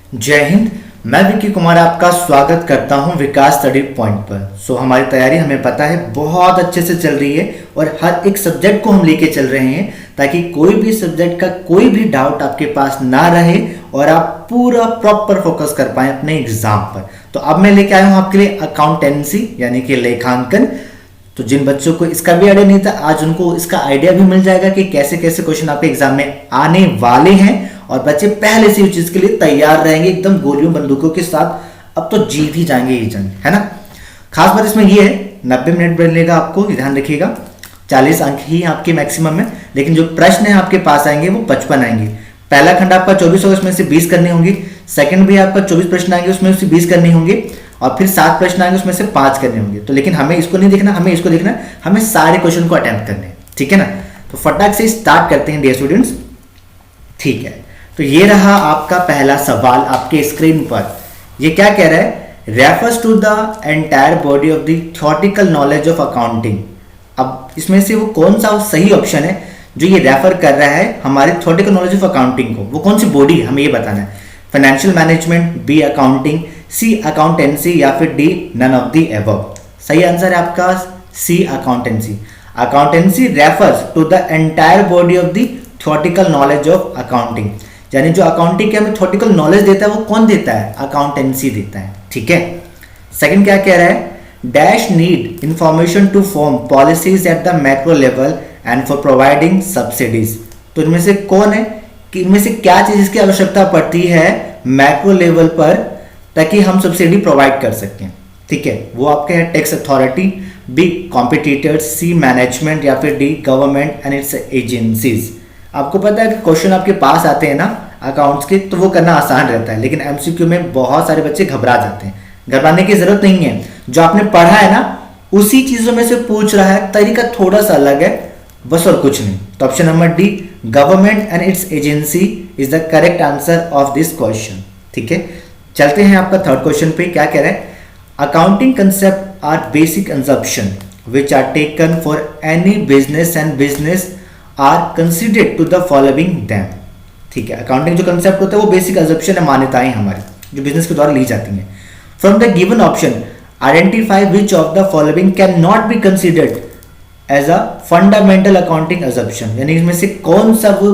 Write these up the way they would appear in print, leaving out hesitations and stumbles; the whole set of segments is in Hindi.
जय हिंद। मैं विकी कुमार आपका स्वागत करता हूं विकास स्टडी पॉइंट पर। हमारी तैयारी हमें पता है बहुत अच्छे से चल रही है और हर एक सब्जेक्ट को हम लेके चल रहे हैं ताकि कोई भी सब्जेक्ट का कोई भी डाउट आपके पास ना रहे और आप पूरा प्रॉपर फोकस कर पाए अपने एग्जाम पर। तो अब मैं लेके आया हूं आपके लिए अकाउंटेंसी यानी कि लेखांकन। तो जिन बच्चों को इसका भी आइडिया नहीं था आज उनको इसका आइडिया भी मिल जाएगा कि कैसे कैसे क्वेश्चन आपके एग्जाम में आने वाले हैं और बच्चे पहले से उस चीज के लिए तैयार रहेंगे एकदम गोलियों बंदूकों के साथ। अब तो जीत ही जाएंगे ये जंग, है ना। खास बात इसमें ये है 90 मिनट मिलेगा आपको, ध्यान रखिएगा। 40 अंक ही आपके मैक्सिमम में, लेकिन जो प्रश्न है आपके पास आएंगे वो 55 आएंगे। पहला खंड आपका 24 होगा, उसमें से 20 करने होंगे। सेकंड भी आपका 24 प्रश्न आएंगे, उसमें से 20 करने होंगे और फिर 7 प्रश्न आएंगे, उसमें से 5 करने होंगे। तो लेकिन हमें इसको नहीं देखना, हमें इसको देखना, हमें सारे क्वेश्चन को अटेम्प्ट करने हैं, ठीक है ना। तो फटाक से स्टार्ट करते हैं डियर स्टूडेंट्स, ठीक है। तो ये रहा आपका पहला सवाल आपके स्क्रीन पर। ये क्या कह रहा है? Refers to the entire body of the theoretical knowledge of accounting. अब इसमें से वो कौन सा सही ऑप्शन है जो ये रेफर कर रहा है हमारे थ्योरेटिकल नॉलेज ऑफ अकाउंटिंग को? वो कौन सी बॉडी हमें ये बताना है। Financial management, B accounting, C accountancy या फिर D none of the above. सही आंसर है आपका C accountancy. Accountancy refers to the entire body of the theoretical knowledge of accounting, यानी जो अकाउंटिंग के हमें थ्योरेटिकल नॉलेज देता है वो कौन देता है? अकाउंटेंसी देता है, ठीक है। सेकंड क्या कह रहा है? Dash need information to form policies at the macro level and for providing subsidies. तो इनमें से कौन है कि इनमें से क्या चीज इसकी आवश्यकता पड़ती है मैक्रो लेवल पर ताकि हम सब्सिडी प्रोवाइड कर सकें, ठीक है। वो आपके है टैक्स अथॉरिटी, बी कॉम्पिटिटर्स, सी मैनेजमेंट या फिर D government and it's agencies. आपको पता है कि क्वेश्चन आपके पास आते हैं ना अकाउंट्स के तो वो करना आसान रहता है, लेकिन एमसीक्यू में बहुत सारे बच्चे घबरा जाते हैं। घबराने की जरूरत नहीं है, जो आपने पढ़ा है ना उसी चीजों में से पूछ रहा है, तरीका थोड़ा सा अलग है बस और कुछ नहीं। तो option number D government and it's agency is the correct answer of this question, ठीक है। चलते हैं आपका थर्ड क्वेश्चन पे। क्या कह रहा है? Accounting concept are basic assumption which are taken for any business and business are considered to the following them, ठीक है। अकाउंटिंग जो कंसेप्ट होता है वो बेसिक assumption है, मान्यताएं हमारी जो बिजनेस के द्वारा ली जाती हैं। From the given option identify which of the following can not be considered as a fundamental accounting assumption, यानी इसमें से कौन सा वो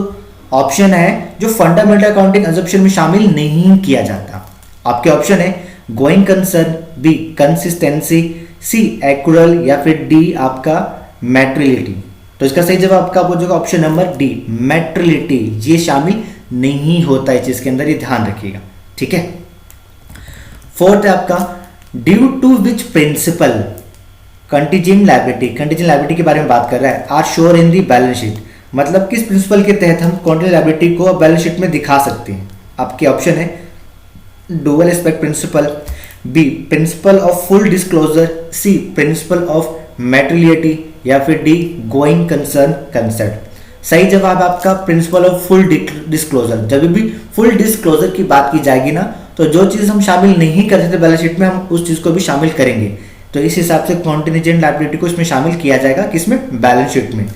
ऑप्शन है जो फंडामेंटल अकाउंटिंग assumption में शामिल नहीं किया जाता। आपके ऑप्शन है going concern, B consistency, C accrual या फिर डी आपका मैट्रिलिटी। तो इसका सही जवाब आपका हो जाएगा ऑप्शन नंबर डी मैट्रिलिटी। ये शामिल नहीं होता है चीज के अंदर, ये ध्यान रखिएगा, ठीक है। फोर्थ है आपका due to which principle contingent liability के बारे में बात कर रहा है, are sure in the balance sheet. मतलब किस प्रिंसिपल के तहत हम कंटीजेंट लायबिलिटी को बैलेंस शीट में दिखा सकते हैं। आपके ऑप्शन है dual aspect principle, B principle of full disclosure, C principle of materiality या फिर डी गोइंग कंसर्न कंसेप्ट। सही जवाब आपका प्रिंसिपल ऑफ फुल डिस्क्लोजर। जब भी फुल डिस्क्लोजर की बात की जाएगी ना तो जो चीज हम शामिल नहीं कर सकते बैलेंस शीट में हम उस चीज को भी शामिल करेंगे। तो इस हिसाब से कॉन्टिजेंट लायबिलिटी को इसमें शामिल किया जाएगा, किसमें? बैलेंस शीट में,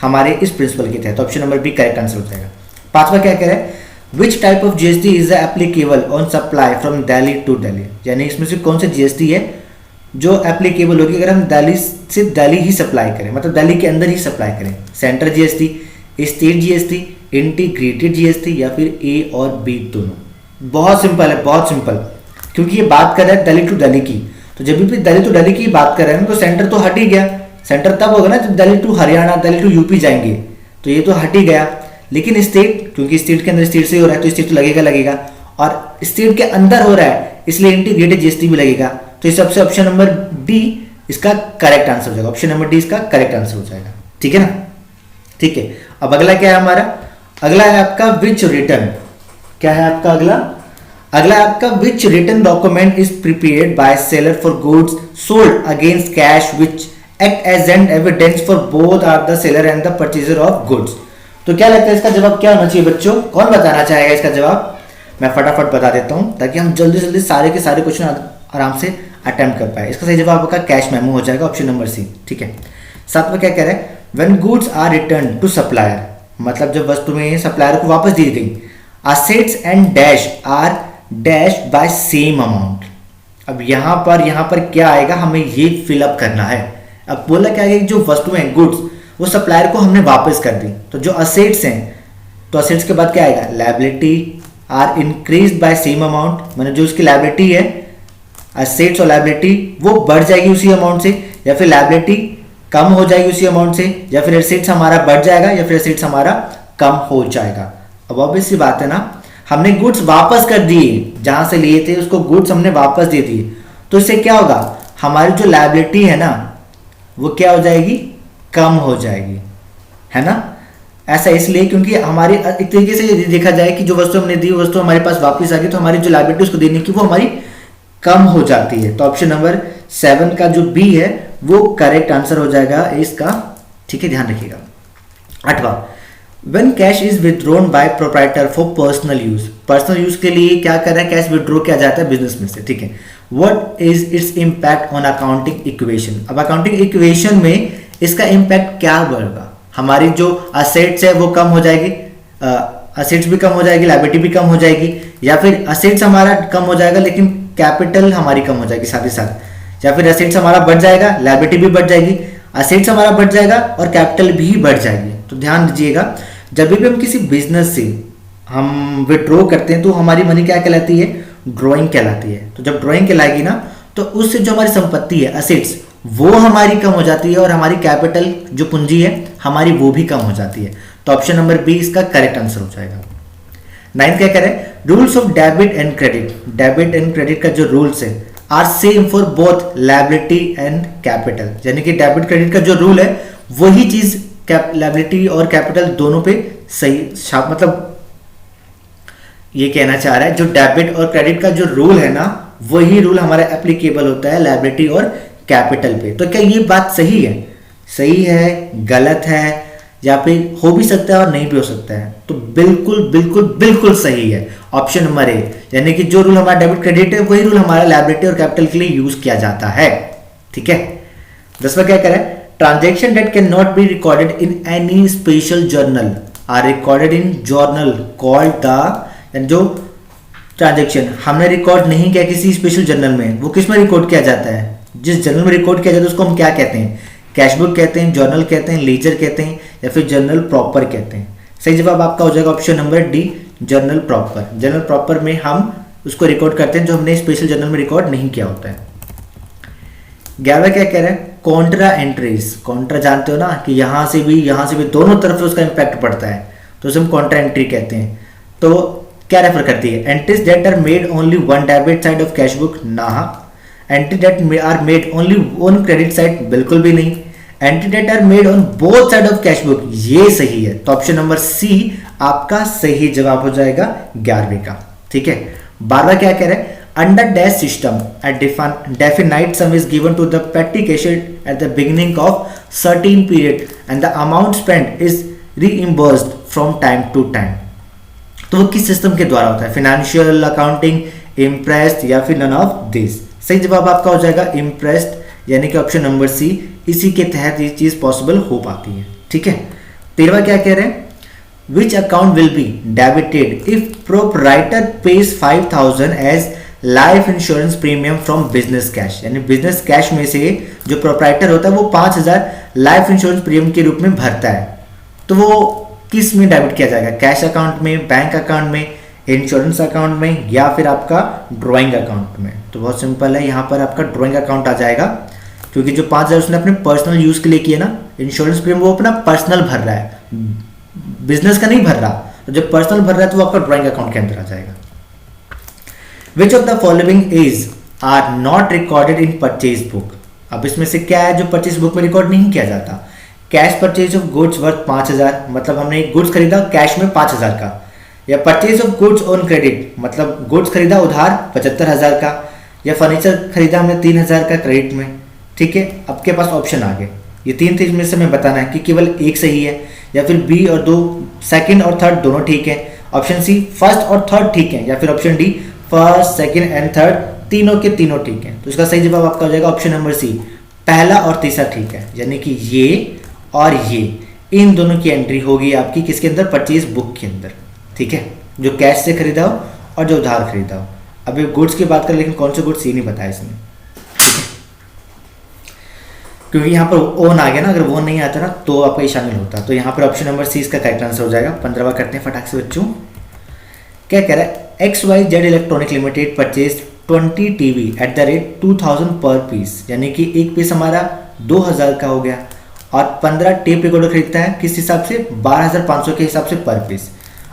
हमारे इस प्रिंसिपल के तहत। Option number B correct answer हो जाएगा। पांचवा क्या कह रहा है? Which type of GST is applicable on supply from Delhi to Delhi, यानी इसमें से कौन सा GST है जो एप्लीकेबल होगी अगर हम दिल्ली से दिल्ली ही सप्लाई करें, मतलब दिल्ली के अंदर ही सप्लाई करें। Central GST, state GST, integrated GST या फिर ए और बी दोनों। बहुत सिंपल है, बहुत सिंपल, क्योंकि ये बात कर रहा है दिल्ली टू दिल्ली की। तो जब भी दिल्ली टू दिल्ली की बात कर रहे हैं तो सेंटर तो हट ही गया। सेंटर तब होगा ना जब Delhi to Haryana, Delhi to UP जाएंगे, तो ये तो हट ही गया। लेकिन स्टेट, क्योंकि स्टेट के अंदर स्टेट से हो रहा है तो स्टेट तो लगेगा और स्टेट के अंदर हो रहा है इसलिए इंटीग्रेटेड जीएसटी भी लगेगा। तो इस सबसे ऑप्शन नंबर डी इसका करेक्ट आंसर हो जाएगा। ऑप्शन नंबर डी इसका करेक्ट आंसर हो जाएगा, ठीक है ना। ठीक है, अब अगला क्या है हमारा? अगला है आपका विच रिटर्न। क्या है आपका अगला है आपका which return document is prepared by seller for goods sold against cash which act as an evidence for both are the seller and the purchaser of goods. तो क्या लगता है इसका जवाब क्या होना चाहिए बच्चों? कौन बताना चाहेगा इसका जवाब? मैं फटाफट बता देता हूं ताकि हम जल्दी जल्दी सारे के सारे क्वेश्चन आराम से अटेम्प्ट कर पाए। इसका सही जवाब आपका कैश मेमो हो जाएगा, ऑप्शन नंबर सी, ठीक है। साथ क्या कह रहे हैं? When goods are return to supplier, मतलब जब वस्तुएं सप्लायर को वापस दी गई, assets and dash are dash by same amount. अब यहाँ पर क्या आएगा, हमें ये फिलअप करना है। अब बोला क्या है, जो वस्तुएं गुड्स वो सप्लायर को हमने वापस कर दी, तो जो असेट्स हैं, तो असेट्स के बाद क्या आएगा, liability are increase by same amount, मैंने जो उसकी लायबिलिटी है, असेट्स और लायबिलिटी वो बढ़ जाएगी उसी अमाउंट से, या फिर लायबिलिटी कम हो जाएगी उसी अमाउंट से, या फिर असेट्स हमारा बढ़ जाएगा, या फिर असेट्स हमारा कम हो जाएगा। अब ऑब्वियस सी बात है ना, हमने गुड्स वापस कर दिए, जहां से लिए थे उसको गुड्स हमने वापस दे दिए, तो इससे क्या होगा, हमारी जो लायबिलिटी है ना वो क्या हो जाएगी, कम हो जाएगी, है ना। ऐसा इसलिए क्योंकि हमारी एक तरीके से यदि देखा जाए कि जो वस्तु हमने दी वस्तु हमारे पास वापस आ गई, तो हमारी जो लायबिलिटी उसको देने की वो हमारी कम हो जाती है। तो ऑप्शन नंबर 7 का जो बी है वो करेक्ट आंसर हो जाएगा इसका, ठीक है, ध्यान रखिएगा। 8वां, When cash is withdrawn by proprietor for personal use, personal use के लिए क्या कर रहा है, कैश विड्रॉ किया जाता है बिजनेस में से, ठीक है। What is its impact on accounting equation? अब अकाउंटिंग इक्वेशन में इसका इम्पैक्ट क्या बढ़ेगा, हमारी जो असेट्स है वो कम हो जाएगी, असेट्स भी कम हो जाएगी, लायबिलिटी भी कम हो जाएगी, या फिर असेट्स हमारा कम हो जाएगा लेकिन कैपिटल हमारी कम हो जाएगी साथ ही साथ, या फिर असेट्स हमारा बढ़ जाएगा, लायबिलिटी भी बढ़ जाएगी, असेट्स हमारा बढ़ जाएगा और कैपिटल भी बढ़ जाएगी। तो ध्यान दीजिएगा, जब भी हम किसी बिजनेस से हम विड्रॉ करते हैं तो हमारी मनी क्या कहलाती है, ड्रॉइंग कहलाती है। तो जब ड्रॉइंग कहलाएगी ना, तो उससे जो हमारी संपत्ति है, असेट्स, वो हमारी कम हो जाती है और हमारी कैपिटल जो पूंजी है हमारी वो भी कम हो जाती है। तो ऑप्शन नंबर बी इसका करेक्ट आंसर हो जाएगा। 9 क्या कह रहे हैं, rules of debit and credit, debit and credit का जो रूल्स है are same for both liability and capital, यानी कि डेबिट क्रेडिट का जो रूल है वही चीज लायबिलिटी और कैपिटल दोनों पे सही, मतलब ये कहना चाह रहा है जो डेबिट और क्रेडिट का जो रूल है ना वही रूल हमारा एप्लीकेबल होता है लायबिलिटी और कैपिटल पे। तो क्या ये बात सही है, सही है, गलत है, या फिर हो भी सकता है और नहीं भी हो सकता है? तो बिल्कुल बिल्कुल बिल्कुल सही है ऑप्शन नंबर ए, यानी कि जो रूल हमारा डेबिट क्रेडिट है वही रूल हमारा लायबिलिटी और कैपिटल के लिए यूज किया जाता है, ठीक है। 10वां क्या करें, transaction that can not be recorded in any special journal are recorded in journal called the, जो ट्रांजेक्शन हमने रिकॉर्ड नहीं किया किसी स्पेशल जर्नल में, वो किस में रिकॉर्ड किया जाता है, जिस जर्नल में रिकॉर्ड किया जाता है उसको हम क्या कहते हैं, कैशबुक कहते हैं, जर्नल कहते हैं, लीजर कहते हैं, या फिर जर्नल प्रॉपर कहते हैं। सही जवाब आपका हो जाएगा option number D, journal proper. Journal proper में हम उसको रिकॉर्ड करते हैं जो हमने स्पेशल जर्नल में रिकॉर्ड नहीं किया होता है। 11वां क्या कह रहे हैं, कॉन्ट्रा एंट्रीज, कॉन्ट्रा जानते हो ना कि यहाँ से भी दोनों तरफ उसका इंपैक्ट पड़ता है, तो उसे हम कॉन्ट्रा एंट्री कहते हैं। तो क्या रेफर करती है, entries that are made only one debit side of cashbook, ना। Entry that are made only on credit side, बिल्कुल भी नहीं। Entry that are made on both side of cashbook, ये सही है। तो ऑप्शन नंबर सी आपका सही जवाब हो जाएगा 11वें का, ठीक है। 12वां क्या कह रहे हैं, under dash system a definite sum is given to the petty cashier at the beginning of certain period and the amount spent is reimbursed from time to time। तो वो किस सिस्टम के द्वारा होता है, फाइनेंशियल, अकाउंटिंग, इम्प्रेस्ड, या फिर नन ऑफ दिस? सही जवाब आपका हो जाएगा इम्प्रेस्ड, यानी कि ऑप्शन नंबर सी, इसी के तहत ये चीज पॉसिबल हो पाती है, ठीक है। 13वां क्या कह रहे हैं, which account will be debited if proprietor pays 5000 as life insurance premium from business cash, यानी बिजनेस कैश में से जो प्रोप्राइटर होता है वो 5000 लाइफ इंश्योरेंस प्रीमियम के रूप में भरता है, तो वो किस में डेबिट किया जाएगा, कैश अकाउंट में, बैंक अकाउंट में, इंश्योरेंस अकाउंट में, या फिर आपका ड्रॉइंग अकाउंट में? तो बहुत सिंपल है, यहाँ पर आपका ड्रॉइंग अकाउंट आ जाएगा, क्योंकि जो 5000 उसने अपने पर्सनल यूज के लिए किया ना, इंश्योरेंस प्रीमियम वो अपना पर्सनल भर रहा है, बिजनेस का नहीं भर रहा, तो जब पर्सनल भर रहा है तो वो आपका ड्रॉइंग अकाउंट के अंदर आ जाएगा। Which of the following is are not recorded in purchase book, अब इसमें से क्या है जो परचेज बुक में रिकॉर्ड नहीं किया जाता? Cash purchase of goods worth 5000, मतलब हमने एक गुड्स खरीदा कैश में 5000 का, या purchase of goods on credit, मतलब गुड्स खरीदा उधार 75000 का, या फर्नीचर खरीदा हमने 3000 का क्रेडिट में, ठीक है। आपके पास ऑप्शन आ गए, ये 3 चीज में से हमें बताना है कि केवल एक सही है, या फिर बी और 2, सेकंड और थर्ड दोनों ठीक है, ऑप्शन सी फर्स्ट और थर्ड ठीक है, या फिर option D first, second and third तीनों के तीनों ठीक है। तो इसका सही जवाब आपका हो जाएगा ऑप्शन नंबर सी, पहला और तीसरा ठीक है, यानी कि ये और ये, इन दोनों की एंट्री होगी आपकी किसके अंदर, परचेज बुक के अंदर, ठीक है, जो कैश से खरीदा हो और जो उधार खरीदा हो। अभी गुड्स की बात करें, लेकिन कौन से गुड्स ये नहीं बताया इसमें, क्योंकि यहाँ पर ओन आ गया ना, अगर वो नहीं आता ना तो आपका ये शामिल होता। तो यहाँ पर ऑप्शन नंबर सी इसका करेक्ट आंसर हो जाएगा। 15वां करते हैं फटाक से बच्चों। क्या कह रहा है, XYZ electronic limited purchase 20 TV at the rate 2000 पर पीस, यानी कि एक पीस हमारा 2000 का हो गया, और 15 टेप रिकॉर्डर खरीदता है किस हिसाब से, 12500 के हिसाब से पर पीस।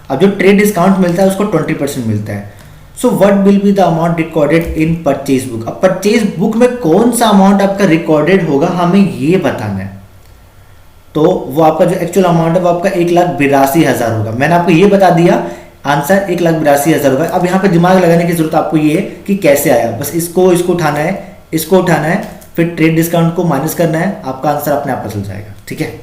अब जो ट्रेड डिस्काउंट मिलता है उसको 20% मिलता है। So what will be the amount recorded in purchase book. अब परचेज बुक में कौन सा अमाउंट आपका रिकॉर्डेड होगा हमें ये बताना है। तो वो आपका जो एक्चुअल अमाउंट है वो आपका 1,82,000 होगा। मैंने आपको ये बता दिया, आंसर 1,82,000 होगा। अब यहाँ पे दिमाग लगाने की जरूरत आपको ये है कि कैसे आया, बस इसको उठाना है, इसको उठाना है, फिर ट्रेड डिस्काउंट को माइनस करना है, आपका आंसर अपने आप पता चल जाएगा। ठीक है।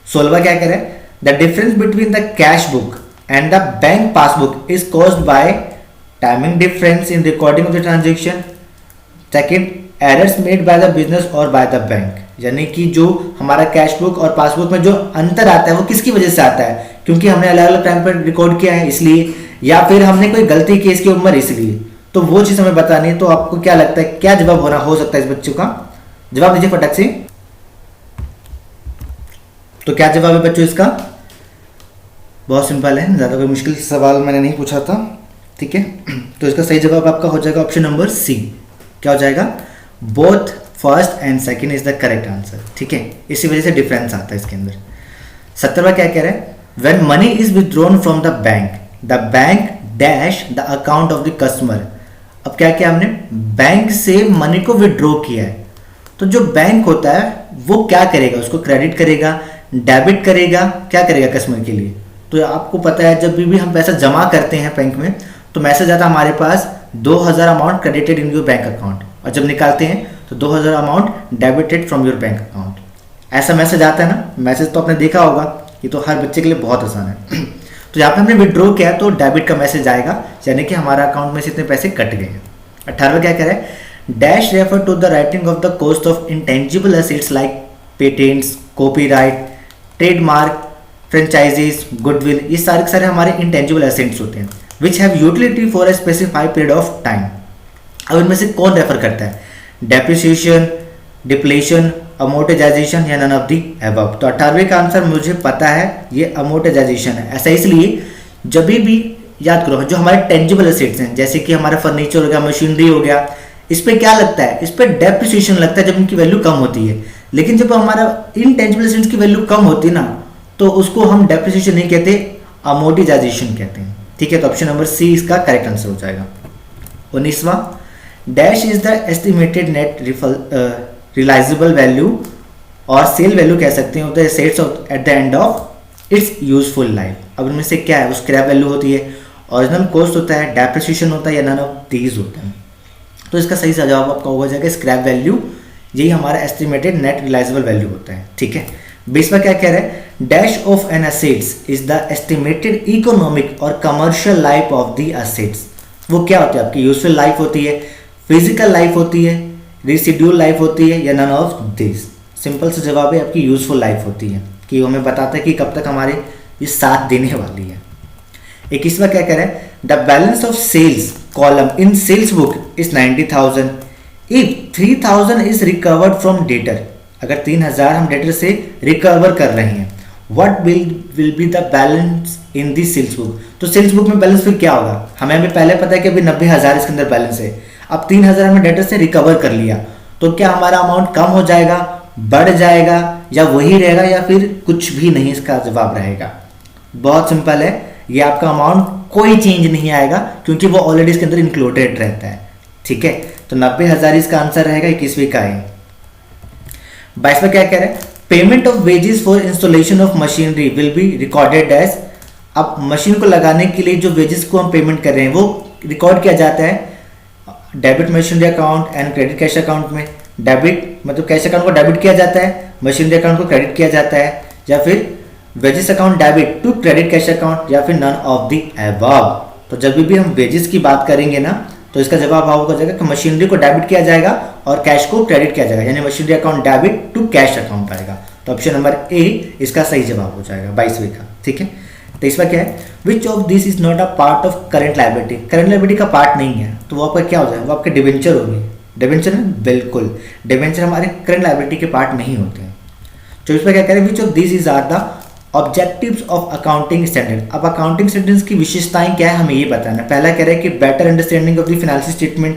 16वां क्या कह रहा है, the difference between the cash book and the bank passbook is caused by timing difference in recording of the transaction. Second, errors made by the business और बाय द बैंक, यानी कि जो हमारा कैश बुक और पासबुक में जो अंतर आता है वो किसकी वजह से आता है, क्योंकि हमने अलग अलग टाइम पर रिकॉर्ड किया है इसलिए, या फिर हमने कोई गलती की इसकी उम्र इसलिए। तो वो चीज हमें बतानी है। तो आपको क्या लगता है क्या जवाब होना हो सकता है इस बच्चों का, जवाब दीजिए फटक से। तो क्या जवाब है बच्चों इसका, बहुत सिंपल है, ज्यादा कोई मुश्किल सवाल मैंने नहीं पूछा था। ठीक है, तो इसका सही जवाब आपका हो जाएगा ऑप्शन नंबर सी। क्या हो जाएगा, both first and second is the correct answer. ठीक है, इसी वजह से डिफरेंस आता है इसके अंदर। 17वां क्या कह रहा है, when money is withdrawn from the bank dash the account of the customer. अब क्या किया हमने, बैंक से मनी को विड्रॉ किया है, तो जो बैंक होता है वो क्या करेगा, उसको क्रेडिट करेगा, डेबिट करेगा, क्या करेगा कस्टमर के लिए। तो आपको पता है जब भी हम पैसा जमा करते हैं बैंक में तो मैसेज आता है हमारे पास 2000 amount credited in your bank account, और जब निकालते हैं तो 2000 amount debited from your bank account. ऐसा मैसेज आता है ना, मैसेज तो आपने देखा होगा, ये तो हर बच्चे के लिए बहुत आसान है। तो यहाँ पे हमने विड्रॉ किया तो डेबिट का मैसेज आएगा, यानी कि हमारा अकाउंट में से इतने पैसे कट गए हैं। 18वां क्या कह रहा है, dash refer to the writing off the cost of intangible assets like patents, copyright, trademark, franchises, goodwill, ये सारे के सारे हमारे इंटेंजिबल एसेट्स होते हैं which have utility for a specified period of time. अब इनमें से कौन रेफर करता है, डेप्रिसिएशन, डिप्लेशन, अमोर्टाइजेशन या नन ऑफ दी अबव। तो 18वें का आंसर मुझे पता है, ये अमोर्टाइजेशन है। ऐसा इसलिए जब भी याद करो जो हमारे टेंजिबल एसेट्स हैं, जैसे कि हमारा फर्नीचर हो गया, मशीनरी हो गया, इस पे क्या लगता है, इस पे डेप्रिसिएशन लगता है जब इनकी वैल्यू कम होती है। लेकिन जब हमारा इनटेंजिबल एसेट्स की वैल्यू कम होती है ना, तो उसको हम डेप्रिसिएशन नहीं कहते, अमोर्टाइजेशन कहते हैं। ठीक है, तो ऑप्शन नंबर सी इसका करेक्ट आंसर हो जाएगा। 19वां, dash is the estimated net realisable value और सेल वैल्यू कह सकते हैं, the assets at the end of its useful life. अब इनमें से क्या है, वो स्क्रैप वैल्यू होती है, ओरिजिनल कॉस्ट होता है, डेप्रिसिएशन होता है, या नन ऑफ दीज होता है। तो इसका सही जवाब आपका हो जाएगा स्क्रैप वैल्यू, यही हमारा एस्टिमेटेड नेट रियलाइजेबल वैल्यू होता है। ठीक है, 20वां क्या कह रहा है, dash of an assets is the estimated economic और commercial life of the assets. वो क्या होती है, आपकी यूजफुल लाइफ होती है, फिजिकल लाइफ होती है, रेसिड्यूल लाइफ होती है, या नन ऑफ दिस। सिंपल सा जवाब है आपकी यूजफुल लाइफ होती है, कि हमें बताता है कि कब तक हमारे ये साथ देने वाली है। 21वां क्या कह रहा है, the balance of sales column in sales book is 90,000 if 3,000 is recovered from debtor. अगर 3,000 हम डेटर से रिकवर कर रहे हैं, what will be the balance in the sales book. तो सेल्स बुक में बैलेंस फिर क्या होगा, हमें अभी पहले पता है कि अभी 90,000 इसके अंदर बैलेंस है। अब 3,000 हमने डेटर से रिकवर कर लिया, तो क्या हमारा अमाउंट कम हो जाएगा, बढ़ जाएगा, या वही रहेगा, या फिर कुछ भी नहीं, इसका जवाब रहेगा। बहुत सिंपल है, ये आपका अमाउंट कोई चेंज नहीं आएगा, क्योंकि वो ऑलरेडी इसके अंदर इंक्लूडेड रहता है। ठीक है, तो 90,000 इसका आंसर रहेगा, 21वीं का है। 22वां क्या कह रहे हैं, payment of wages for installation of machinery will be recorded as. अब मशीन को लगाने के लिए जो वेजेस को हम पेमेंट कर रहे हैं वो रिकॉर्ड किया जाता है debit machinery account and credit cash account में। डेबिट मतलब कैश अकाउंट को डेबिट किया जाता है, मशीनरी अकाउंट को क्रेडिट किया जाता है, या फिर wages account debit to credit cash account, या फिर नन ऑफ द अबव। तो जब भी हम वेजेस की बात करेंगे ना, तो इसका जवाब हो जाएगा कि मशीनरी को डेबिट किया जाएगा और कैश को क्रेडिट किया जाएगा, यानी machinery account debit to cash account आएगा। तो ऑप्शन नंबर ए इसका सही जवाब हो जाएगा 22वीं का। ठीक है, तो इसमें क्या है, विच of this is not a part of current liability, current liability का पार्ट नहीं है, तो वो आपका क्या हो जाएगा, वो आपके डिबेंचर होगी। डिबेंचर है, बिल्कुल डिबेंचर हमारे करंट लायबिलिटी के पार्ट नहीं होते हैं। 24 क्या कह रहे हैं, which of this is are the objectives of accounting standard. अब अकाउंटिंग स्टैंडर्ड्स की विशेषताएं क्या है हमें ये बताना। पहला कह रहा है कि better understanding of the financial statement,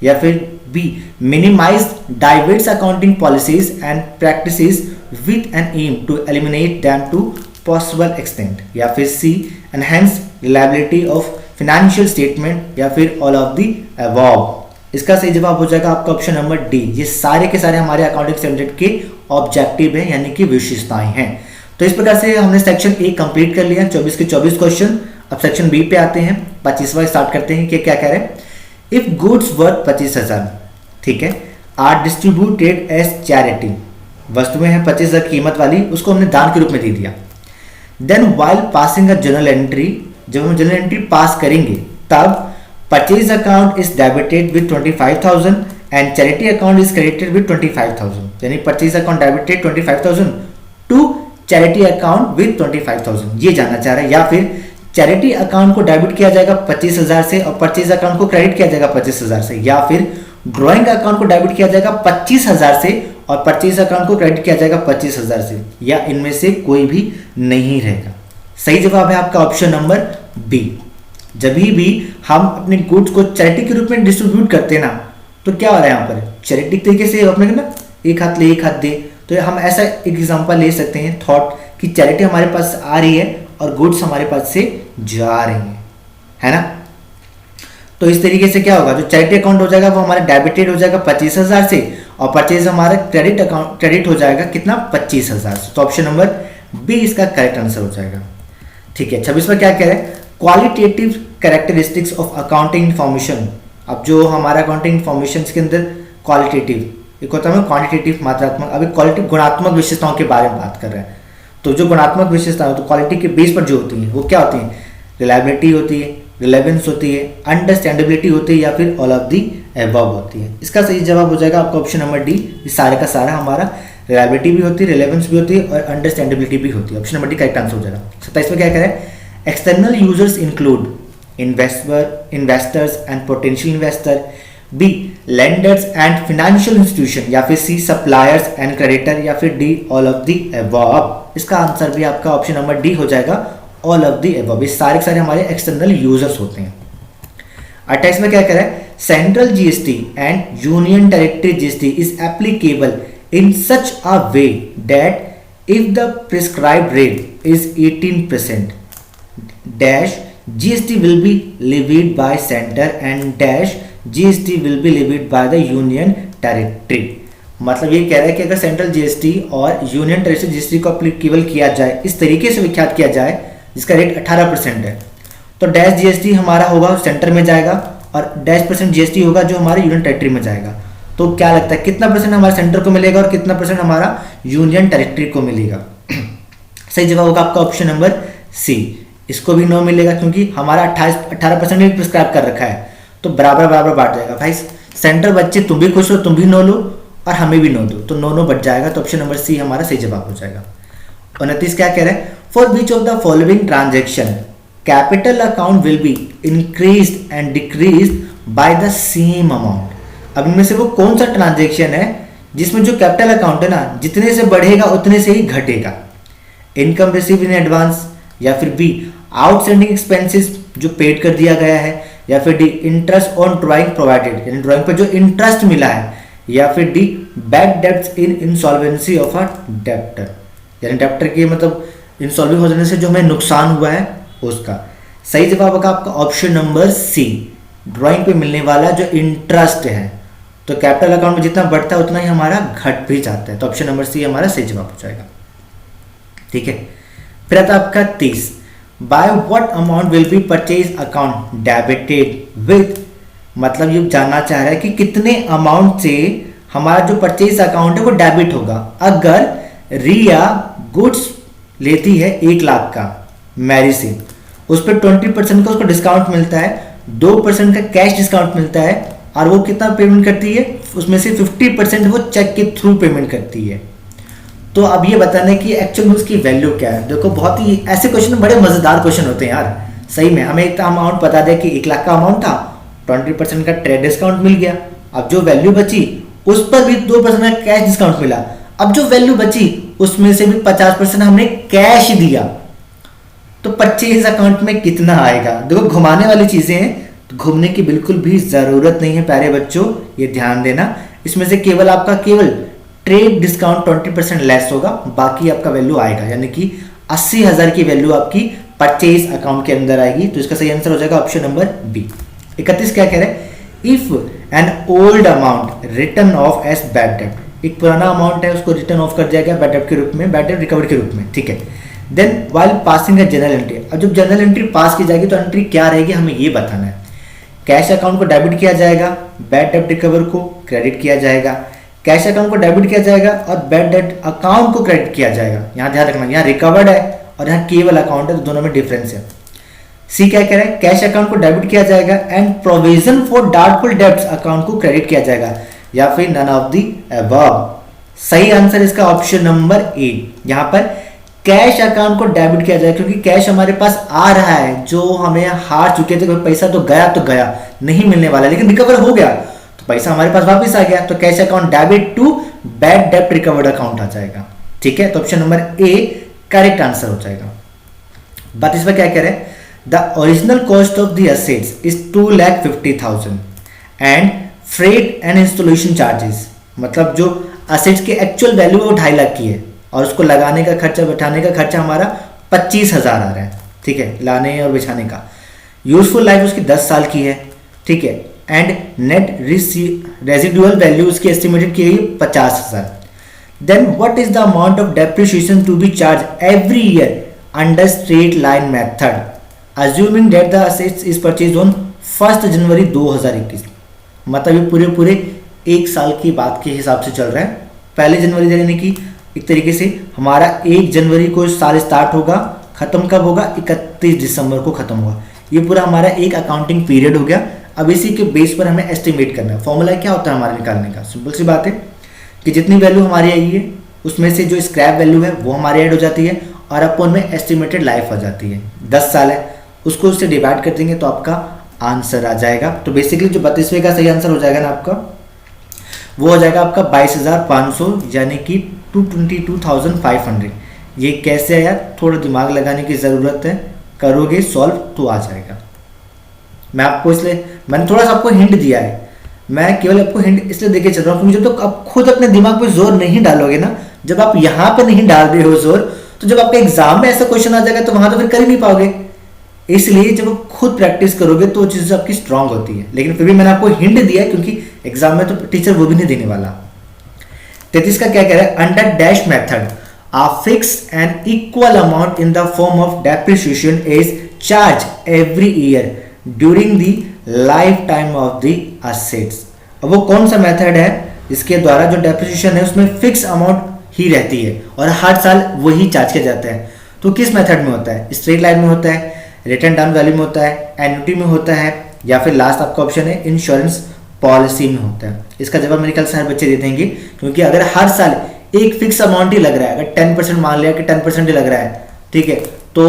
या फिर B minimise diverse accounting policies and practices with an aim to eliminate them to possible extent, या फिर C enhance reliability of financial statement, या फिर ऑल ऑफ द अबव। इसका सही जवाब हो जाएगा आपका ऑप्शन नंबर डी। ये सारे के सारे हमारे अकाउंटिंग स्टैंडर्ड के ऑब्जेक्टिव हैं, यानी कि विशेषताएं हैं। तो इस प्रकार से हमने सेक्शन ए कंप्लीट कर लिया, 24 के 24 क्वेश्चन। अब सेक्शन बी पे आते हैं, 25वां स्टार्ट करते हैं कि क्या कह रहे हैं। इफ गुड्स वर्थ 25,000, ठीक है, आर डिस्ट्रीब्यूटेड एज चैरिटी, वस्तुएं हैं 25,000 कीमत वाली, उसको हमने दान के रूप में दे दिया। Then while passing a journal entry, जब हम जर्नल एंट्री पास करेंगे तब purchase account is debited with 25,000 and charity account is credited with 25,000, यानी purchase account debited 25,000 to charity account with 25,000, ये जानना चाह रहा है। या फिर चैरिटी अकाउंट को डेबिट किया जाएगा 25,000 से और परचेज अकाउंट को क्रेडिट किया जाएगा 25,000 से, या फिर ड्राइंग अकाउंट को डेबिट किया जाएगा 25,000 से और परचेज अकाउंट को क्रेडिट किया जाएगा 25,000 से, या इनमें से कोई भी नहीं रहेगा। सही जवाब है आपका ऑप्शन नंबर बी। जब भी हम अपने गुड्स को चैरिटी के रूप में डिस्ट्रीब्यूट करते हैं ना, तो क्या हो रहा है यहाँ पर, चैरिटी तरीके से अपने ना एक हाथ ले एक हाथ दे, तो हम ऐसा एक एग्जांपल ले सकते हैं थॉट कि चैरिटी हमारे पास आ रही है और गुड्स हमारे पास से जा रही है ना। तो इस तरीके से क्या होगा, जो चैरिटी अकाउंट हो जाएगा वो हमारा डेबिटेड हो जाएगा 25,000 से और परचेज हमारा क्रेडिट हो जाएगा कितना, 25,000 से। तो ऑप्शन नंबर बी इसका करेक्ट आंसर हो जाएगा। ठीक है, 26वां क्या कह रहे हैं, qualitative characteristics of accounting information. अब जो हमारा अकाउंटिंग इन्फॉर्मेशन के अंदर क्वालिटेटिव, एक होता है क्वांटिटेटिव मात्रात्मक, अभी क्वालिटी गुणात्मक विशेषताओं के बारे में बात कर रहे हैं। तो जो गुणात्मक विशेषता तो क्वालिटी के बेस पर जो होती हैं वो क्या होती हैं, रिलायबिलिटी होती है, रिलेवेंस होती है, अंडरस्टैंडेबिलिटी होती है, या फिर ऑल ऑफ दी अबव होती है। इसका सही जवाब हो जाएगा आपका ऑप्शन नंबर डी। इस सारे का सारा हमारा रिलायबिलिटी भी होती है, रिलेवेंस भी होती है और अंडरस्टैंडेबिलिटी भी होती है। Option number D correct answer हो जाएगा। 27 में क्या करें, external users include investors and potential investor, B lenders and financial institution, या फिर सी सप्लायर्स एंड क्रेडिटर, या फिर D all of the above. इसका आंसर भी आपका ऑप्शन नंबर डी हो जाएगा, ऑल ऑफ दी अबव। ये सारे सारे हमारे एक्सटर्नल यूजर्स होते हैं। 28 में क्या कह रहा है, central GST and union territory GST is applicable in such a way that if the prescribed rate is 18% dash GST will be levied by center and dash GST will be levied by the union territory। मतलब ये कह रहा है कि अगर सेंट्रल जीएसटी और यूनियन टेरिटरी जीएसटी को एप्लीकेबल किया जाए, इस तरीके से विख्यात किया जाए जिसका रेट 18% है, तो डैश जीएसटी हमारा होगा सेंटर में जाएगा और डैश % जीएसटी होगा जो हमारे यूनियन टेरिटरी में जाएगा। तो क्या लगता है कितना % हमारे सेंटर को मिलेगा और कितना % हमारा यूनियन टेरिटरी को मिलेगा। सही जवाब होगा आपका ऑप्शन नंबर सी। इसको भी 9 मिलेगा क्योंकि हमारा 18% भी प्रिस्क्राइब कर रखा है, तो बराबर बराबर बांट जाएगा। भाई सेंटर बच्चे तुम भी खुश हो, तुम भी 9 लो और हमें भी 9 दो, तो 9 बच जाएगा। तो ऑप्शन नंबर सी हमारा सही जवाब हो जाएगा। 29 क्या कह रहे हैं, for which of the following transaction capital account will be increased and decreased by the same amount. अब इनमें से वो कौन सा ट्रांजेक्शन है जिसमें जो कैपिटल अकाउंट है ना, जितने से बढ़ेगा उतने से ही घटेगा। इनकम रिसीव इन एडवांस, या फिर बी आउटस्टैंडिंग एक्सपेंसेस जो पेड कर दिया गया है, या फिर D interest on drawing provided, यानी ड्राइंग पर जो इंटरेस्ट मिला है, या फिर D bad debts in insolvency of a debtor, यानी डेब्टर के मतलब इंसॉल्वेंट हो जाने से जो हमें नुकसान हुआ है उसका। सही जवाब होगा आपका ऑप्शन नंबर सी, ड्राइंग पे मिलने वाला जो इंटरेस्ट है। तो कैपिटल अकाउंट में जितना बढ़ता है उतना ही हमारा घट भी जाता है। तो ऑप्शन नंबर सी हमारा सही जवाब हो जाएगा। ठीक है, फिर आता आपका 30, by what amount will be purchase account debited with, मतलब ये जानना चाह रहा है कि कितने अमाउंट से हमारा जो परचेज अकाउंट है वो डेबिट होगा। अगर रिया गुड्स लेती है 1 लाख का मैरी से, उस पर 20% का उसको डिस्काउंट मिलता है, 2% का कैश डिस्काउंट मिलता है, और वो कितना पेमेंट करती है, उसमें से 50% वो चेक के थ्रू पेमेंट करती है। तो अब ये बताना है कि एक्चुअल में उसकी वैल्यू क्या है। देखो बहुत ही ऐसे क्वेश्चन बड़े मजेदार क्वेश्चन होते हैं यार। सही में हमें एक अमाउंट बता दिया कि 1 लाख का अमाउंट था, 20% का ट्रेड डिस्काउंट मिल गया। अब जो वैल्यू बची उस पर भी 2% का कैश डिस्काउंट मिला। अब जो वैल्यू बची उसमें से भी 50% हमने कैश दिया, तो 25 अकाउंट में कितना आएगा। देखो घुमाने वाली चीजें हैं, तो घूमने की बिल्कुल भी जरूरत नहीं है प्यारे बच्चों, ये ध्यान देना। इसमें से केवल आपका केवल ट्रेड डिस्काउंट 20% लेस होगा, बाकी आपका वैल्यू आएगा, यानी कि 80,000 की वैल्यू आपकी परचेज अकाउंट के अंदर आएगी। तो इसका सही आंसर हो जाएगा ऑप्शन नंबर बी। 31 क्या कह रहे हैं, if an old amount return off as bad डेब्ट, एक पुराना अमाउंट है उसको रिटर्न ऑफ कर दिया गया बैड डेब्ट के रूप में, बैड डेब्ट रिकवर के रूप में, ठीक है। Then while passing a general entry, अब जब जनरल एंट्री पास की जाएगी तो एंट्री क्या रहेगी हमें ये बताना है। कैश अकाउंट को डेबिट किया जाएगा, बैड डेब्ट रिकवर को क्रेडिट किया जाएगा, कैश अकाउंट को डेबिट किया जाएगा और बैड डेब्ट अकाउंट को क्रेडिट किया जाएगा। यहाँ ध्यान रखना, यहाँ रिकवर्ड है और यहाँ केवल अकाउंट है, तो दोनों में डिफरेंस है। सी क्या कह रहा है, कैश अकाउंट को डेबिट किया जाएगा and provision for doubtful debts account को क्रेडिट किया जाएगा, या फिर नन ऑफ द अबव। सही आंसर इसका ऑप्शन नंबर ए। यहाँ पर कैश अकाउंट को डेबिट किया जाएगा क्योंकि कैश हमारे पास आ रहा है, जो हमें हार चुके थे, पैसा तो गया नहीं मिलने वाला, लेकिन रिकवर हो गया तो पैसा हमारे पास वापस आ गया, तो cash account debit to bad डेब्ट रिकवर्ड अकाउंट आ जाएगा, ठीक है। तो option number A correct answer हो जाएगा। बात इस पर क्या कह रहे हैं, the original cost of the assets is 2,50,000 and freight and installation charges, मतलब जो एसेट्स की एक्चुअल वैल्यू वो 2.5 लाख की है और उसको लगाने का खर्चा बैठाने का खर्चा हमारा 25,000 आ रहा है, ठीक है, लाने और बिछाने का। यूजफुल लाइफ उसकी 10 साल की है, ठीक है, एंड नेट रेजिडुअल वैल्यू उसकी एस्टिमेटेड की गई 50,000। Then what is the amount of depreciation to be charge every year under straight line method assuming that the assets is purchase on 1 January 2021। मतलब ये पूरे 1 साल की बात के हिसाब से चल रहा है। पहले जनवरी यानी कि एक तरीके से हमारा 1 जनवरी को साल स्टार्ट होगा, खत्म कब होगा, 31 दिसंबर को खत्म होगा। ये पूरा हमारा एक अकाउंटिंग पीरियड हो गया। अब इसी के बेस पर हमें एस्टिमेट करना है। फॉर्मूला क्या होता है हमारे निकालने का, सिंपल सी बात है कि जितनी वैल्यू हमारी आई है उसमें से जो स्क्रैप वैल्यू है वो हमारी ऐड हो जाती है और अपन में एस्टिमेटेड लाइफ आ जाती है। 10 साल है, उसको उससे डिवाइड कर देंगे तो आपका आंसर आ जाएगा। तो बेसिकली जो 32वें का सही आंसर हो जाएगा ना आपका, वो हो जाएगा आपका 22,500 यानी कि 222,500। ये कैसे है यार, थोड़ा दिमाग लगाने की ज़रूरत है, करोगे सॉल्व तो आ जाएगा। मैं आपको इसलिए मैंने थोड़ा सा आपको हिंट दिया है, मैं केवल आपको हिंट इसलिए देके चल रहा हूँ क्योंकि जब तक आप खुद अपने दिमाग पे जोर नहीं डालोगे ना, जब आप यहाँ पे नहीं डाल रहे हो जोर, तो जब आपके एग्जाम में ऐसा क्वेश्चन आ जाएगा तो वहां तो फिर कर ही नहीं पाओगे। इसलिए जब आप खुद प्रैक्टिस करोगे तो चीज़ आपकी स्ट्रांग होती है। लेकिन फिर भी मैंने आपको हिंट दिया है क्योंकि एग्जाम में तो टीचर वो भी नहीं देने वाला। 33 का क्या कह रहा है, under dash method a fixed and equal amount in the form of depreciation is charged every year during the lifetime of the assets। अब वो कौन सा मेथड है जिसके द्वारा जो डेप्रिसिएशन है उसमें फिक्स अमाउंट ही रहती है और हर साल वही चार्ज किया जाता है। तो किस मेथड में होता है, स्ट्रेट लाइन में होता है, रिटर्न डाउन वैल्यू में होता है, एन्युटी में होता है, या फिर लास्ट आपका ऑप्शन है इंश्योरेंस पॉलिसी में होता है। इसका जवाब मेरे ख्याल से हर बच्चे दे देंगे क्योंकि अगर हर साल एक फिक्स अमाउंट ही लग रहा है, अगर 10% मान लिया कि 10% ही लग रहा है, ठीक है, तो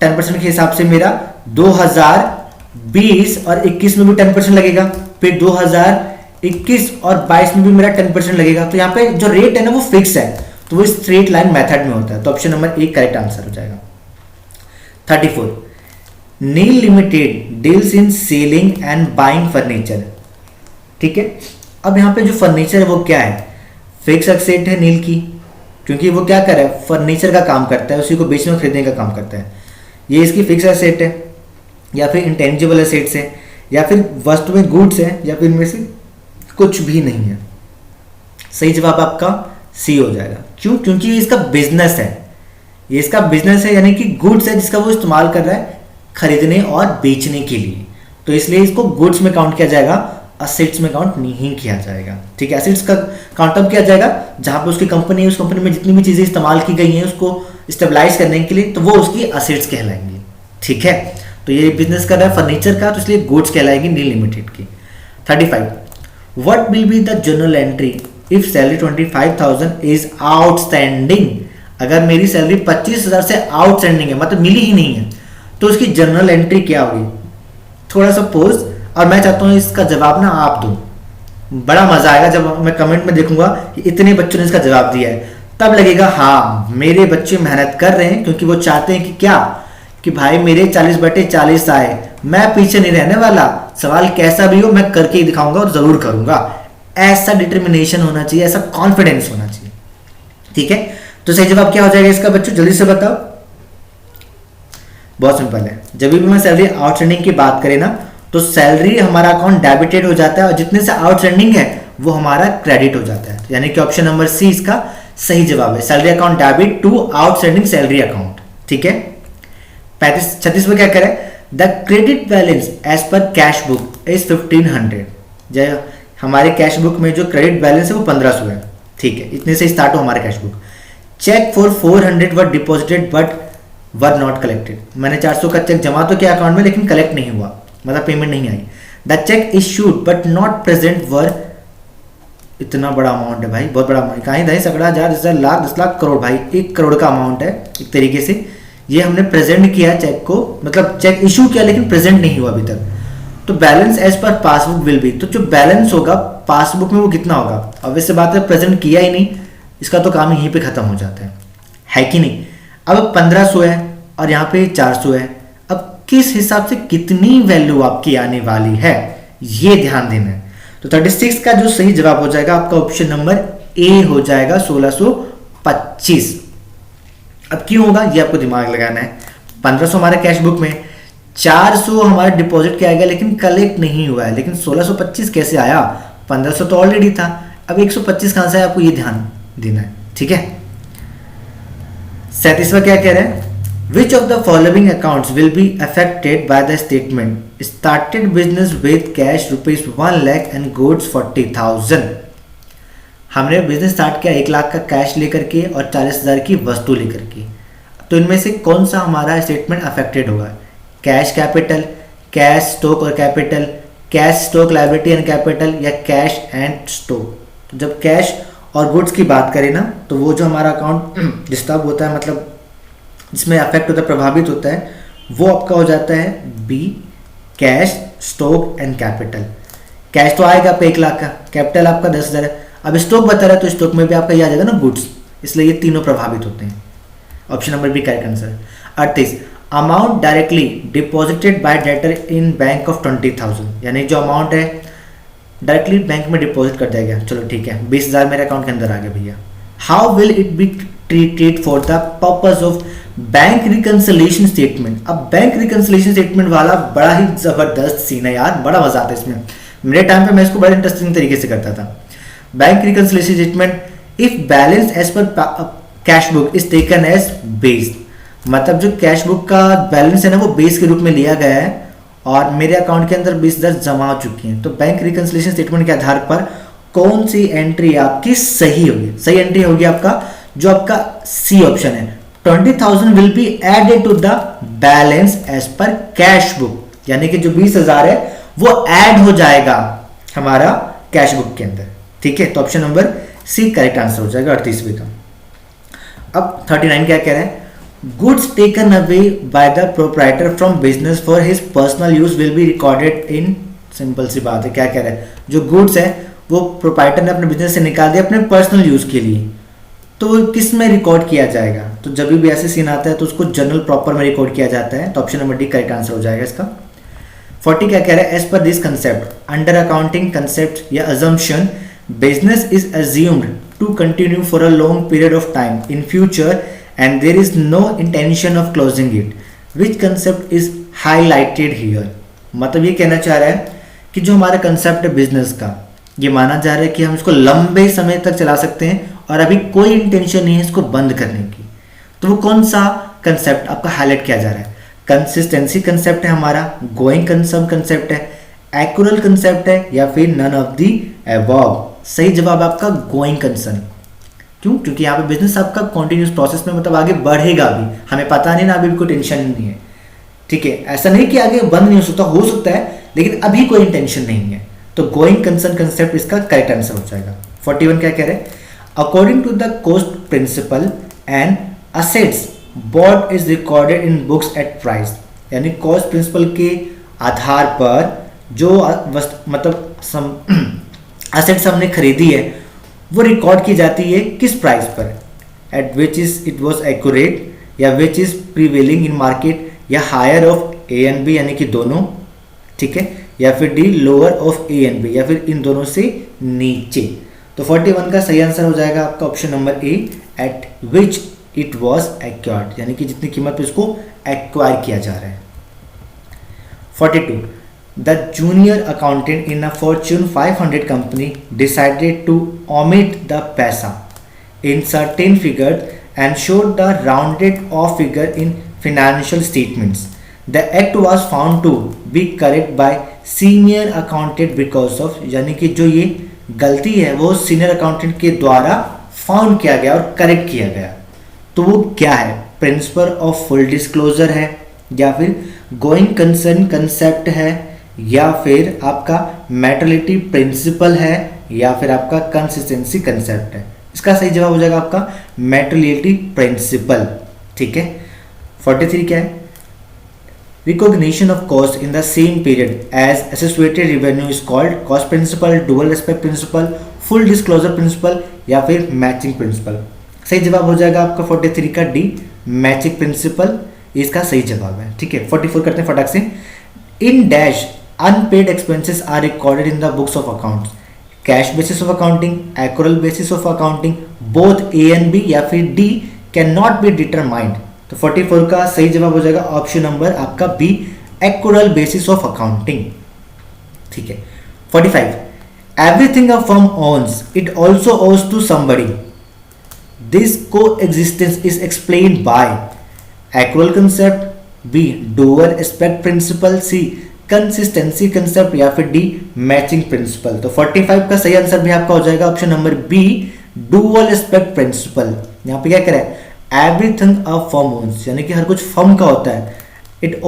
10% के हिसाब से मेरा 2020 और 21 में भी 10% लगेगा, फिर 2021 और 22 में भी मेरा 10% लगेगा। तो यहाँ पे जो रेट है ना वो फिक्स है, तो वो स्ट्रेट लाइन मेथड में होता है। तो ऑप्शन नंबर 1 करेक्ट आंसर हो जाएगा। 34 Neel limited deals in selling and buying furniture, ठीक है। अब यहाँ पे जो फर्नीचर है वो क्या है, फिक्स एसेट है नील की, क्योंकि वो क्या कर रहा है, फर्नीचर का काम करता है, उसी को बेचने और खरीदने का काम करता है। ये इसकी फिक्स एसेट है या फिर इंटेंजिबल एसेट्स है या फिर वस्तु में गुड्स है या फिर इनमें से कुछ भी नहीं है। सही जवाब आपका सी हो जाएगा। क्यों, क्योंकि ये इसका बिजनेस है, ये इसका बिजनेस है यानी कि गुड्स है जिसका वो इस्तेमाल कर रहा है खरीदने और बेचने के लिए, तो इसलिए इसको गुड्स में काउंट किया जाएगा, असेट्स में काउंट नहीं किया जाएगा, ठीक है। असेट्स का काउंट तब किया जाएगा जहां पे उसकी कंपनी है, उस कंपनी में जितनी भी चीजें इस्तेमाल की गई हैं उसको स्टेबलाइज करने के लिए, तो वो उसकी असेट्स कहलाएंगी, ठीक है। तो ये बिजनेस कर रहा है फर्नीचर का, तो इसलिए गुड्स कहलाएंगी नील लिमिटेड की। 35 what will be the journal entry if salary 25,000 is outstanding, अगर मेरी सैलरी 25,000 से आउटस्टैंडिंग है, मतलब मिली ही नहीं है, तो उसकी जर्नल एंट्री क्या होगी? थोड़ा सा पोज, और मैं चाहता हूँ इसका जवाब ना आप दो। बड़ा मजा आएगा जब मैं कमेंट में देखूंगा कि इतने बच्चों ने इसका जवाब दिया है, तब लगेगा हाँ मेरे बच्चे मेहनत कर रहे हैं, क्योंकि वो चाहते हैं कि क्या, कि भाई मेरे 40/40 आए, मैं पीछे नहीं रहने वाला, सवाल कैसा भी हो मैं करके ही दिखाऊंगा और जरूर करूंगा। ऐसा डिटर्मिनेशन होना चाहिए, ऐसा कॉन्फिडेंस होना चाहिए। ठीक है, तो सही जवाब क्या हो जाएगा इसका बच्चों, जल्दी से बताओ। बहुत सिंपल है, जब भी मैं सैलरी आउटस्टैंडिंग की बात करें ना, तो सैलरी हमारा अकाउंट डेबिटेड हो जाता है और जितने से आउटस्टैंडिंग है वो हमारा क्रेडिट हो जाता है, यानी कि ऑप्शन नंबर सी इसका सही जवाब है, salary account debit to outstanding salary account. ठीक है, 36 में क्या करें, the credit balance as per cash book is 1500, जय हमारे कैश बुक में जो क्रेडिट बैलेंस है वो 1500 है। ठीक है, इतने से स्टार्ट हो हमारा cash book. Cheque for 400 were deposited but were not collected, मैंने 400 का चेक जमा तो किया अकाउंट में लेकिन कलेक्ट नहीं हुआ, मतलब पेमेंट नहीं आई। The cheque issued but not present were, इतना बड़ा अमाउंट है भाई, बहुत बड़ा अमाउंट, कहीं 10 सैकड़ा हजार 10 लाख 10 लाख करोड़, भाई 1 करोड़ का अमाउंट है एक तरीके से। ये हमने प्रेजेंट किया चेक को, मतलब चेक इशू किया लेकिन प्रेजेंट नहीं हुआ अभी तक, तो balance as per passbook will be, तो जो बैलेंस होगा पासबुक में वो कितना होगा? ऑब्वियस बात है, प्रेजेंट किया ही नहीं, इसका तो काम यहीं पे खत्म हो जाता है कि नहीं। अब 1500 है और यहाँ पे 400 है, अब किस हिसाब से कितनी वैल्यू आपकी आने वाली है ये ध्यान देना है। तो 36 का जो सही जवाब हो जाएगा आपका ऑप्शन नंबर ए हो जाएगा 1625। अब क्यों होगा ये आपको दिमाग लगाना है। 1500 हमारे कैश बुक में, 400 हमारा डिपॉजिट किया गया लेकिन कलेक्ट नहीं हुआ है, लेकिन 1625 कैसे आया? 1500 तो ऑलरेडी था, अब 125 कहां से है आपको ये ध्यान देना है। ठीक है, 37वां क्या कह रहे हैं, which of the following accounts will be affected by the statement started business with cash ₹1 lakh and goods 40,000। हमने बिजनेस स्टार्ट किया 1 लाख का कैश लेकर के और 40,000 की वस्तु लेकर के, तो इनमें से कौन सा हमारा स्टेटमेंट अफेक्टेड होगा? कैश कैपिटल, कैश स्टॉक और capital, cash stock liability and capital, या कैश एंड स्टॉक? तो जब कैश और गुड्स की बात करें ना, तो वो जो हमारा अकाउंट डिस्टर्ब होता है, मतलब जिसमें अफेक्ट होता है, प्रभावित होता है, वो आपका हो जाता है B, cash stock and capital. Cash तो आएगा आपका 1 लाख का, कैपिटल आपका 10,000 है, अब स्टॉक बता रहा है तो स्टॉक में भी आपका ये आ जाएगा ना गुड्स, इसलिए ये तीनों प्रभावित होते हैं। Option number B correct answer. 38, amount directly deposited by debtor in bank of 20,000, यानी जो अमाउंट है डायरेक्टली बैंक में डिपॉजिट कर दिया गया। चलो ठीक है, 20,000 मेरे अकाउंट के अंदर आ गया भैया। How will it be treated for the purpose of bank reconciliation statement? अब बैंक रिकंसिलिएशन स्टेटमेंट वाला बड़ा ही जबरदस्त सीन है यार, बड़ा मजा आता है इसमें। मेरे टाइम पे मैं इसको बड़े इंटरेस्टिंग तरीके से करता था। Bank reconciliation statement, if balance as per cash book is taken as base, मतलब जो कैश बुक का बैलेंस है ना वो बेस के रूप में लिया गया है और मेरे अकाउंट के अंदर 20,000 जमा हो चुकी हैं, तो बैंक रिकंसिलिएशन स्टेटमेंट के आधार पर कौन सी एंट्री आपकी सही होगी? सही एंट्री होगी आपका जो आपका सी ऑप्शन है, 20,000 will be added to the balance as per cash book, यानी कि जो 20,000 है वो ऐड हो जाएगा हमारा कैश बुक के अंदर। ठीक है, तो option number C correct answer हो जाएगा 38वें का। अब 39 क्या कह रहे हैं, goods taken away by the proprietor from business for his personal use will be recorded in, simple सी बात है, क्या कह रहे हैं, जो गुड्स है वो प्रोप्राइटर ने अपने बिजनेस से निकाल दिया अपने पर्सनल यूज के लिए, तो किस में रिकॉर्ड किया जाएगा? तो जब भी ऐसे सीन आता है तो उसको जर्नल प्रॉपर में रिकॉर्ड किया जाता है, तो option number D correct answer हो जाएगा इसका। 40 क्या कह रहा है, as per this concept under accounting concept या assumption business is assumed to continue for a long period of time in future and there is no intention of closing it, which concept is highlighted here? मतलब ये कहना चाह रहा है कि जो हमारा कंसेप्ट है बिजनेस का, ये माना जा रहा है कि हम इसको लंबे समय तक चला सकते हैं और अभी कोई इंटेंशन नहीं है इसको बंद करने की, तो वो कौन सा कंसेप्ट आपका हाईलाइट किया जा रहा है? कंसिस्टेंसी कंसेप्ट है हमारा, गोइंग कंसर्न कंसेप्ट है, एक्यूरल कंसेप्ट है, या फिर नन ऑफ दी अबव? सही जवाब आपका गोइंग कंसर्न। क्यों? क्योंकि यहाँ पे बिजनेस आपका कॉन्टिन्यूस प्रोसेस में मतलब आगे बढ़ेगा भी, हमें पता नहीं ना, अभी भी कोई टेंशन नहीं है। ठीक है, ऐसा नहीं कि आगे बंद नहीं हो सकता है, लेकिन अभी कोई इंटेंशन नहीं है, तो गोइंग कंसर्न कंसेप्ट इसका करेक्ट आंसर हो जाएगा। 41 क्या कह रहे हैं, according to the cost principle and assets bought is recorded in books at price, यानी कॉस्ट प्रिंसिपल के आधार पर जो मतलब असेट्स हमने खरीदी है वो रिकॉर्ड की जाती है किस प्राइस पर, at which is it was accurate या which is prevailing in market या higher of A and B यानी कि दोनों, ठीक है, या फिर D lower of A and B या फिर इन दोनों से नीचे। तो 41 का सही आंसर हो जाएगा आपका option number A, eight which it was acquired, यानी कि जितनी कीमत पे इसको एक्वायर किया जा रहा है। 42 the junior accountant in a Fortune 500 company decided to omit the पैसा in certain figures and showed the rounded off figure in financial statements. The act was found to be correct by senior accountant because of, यानी कि जो ये गलती है वो सीनियर अकाउंटेंट के द्वारा फाउंड किया गया और करेक्ट किया गया। तो वो क्या है, प्रिंसिपल ऑफ फुल डिस्क्लोजर है, या फिर गोइंग कंसर्न कंसेप्ट है, या फिर आपका मेटलिटी प्रिंसिपल है, या फिर आपका कंसिस्टेंसी कंसेप्ट है। इसका सही जवाब हो जाएगा आपका मेटलिटी प्रिंसिपल, ठीक है। 43 क्या है, recognition of cost in the same period as associated revenue is called cost principle, dual respect principle, full disclosure principle, या फिर मैचिंग प्रिंसिपल। सही जवाब हो जाएगा आपका 43 का डी, मैचिंग प्रिंसिपल इसका सही जवाब है, ठीक है। 44 करते हैं फटाक से, in dash unpaid expenses are recorded in the books of accounts, cash basis of accounting, accrual basis of accounting, both A and B, या फिर D can not be determined. तो 44 का सही जवाब हो जाएगा ऑप्शन नंबर आपका B, accrual basis of accounting, ठीक है। 45 everything a firm owns it also owes to somebody, this coexistence is explained by accrual concept, B dual aspect principal, C consistency concept, या फिर डी मैचिंग प्रिंसिपल। तो 45 का सही आंसर भी आपका हो जाएगा option number B, dual aspect principle. यहाँ पे क्या करें, एवरीथिंग अ फर्म ओन्स, यानी कि हर कुछ फर्म का होता है, it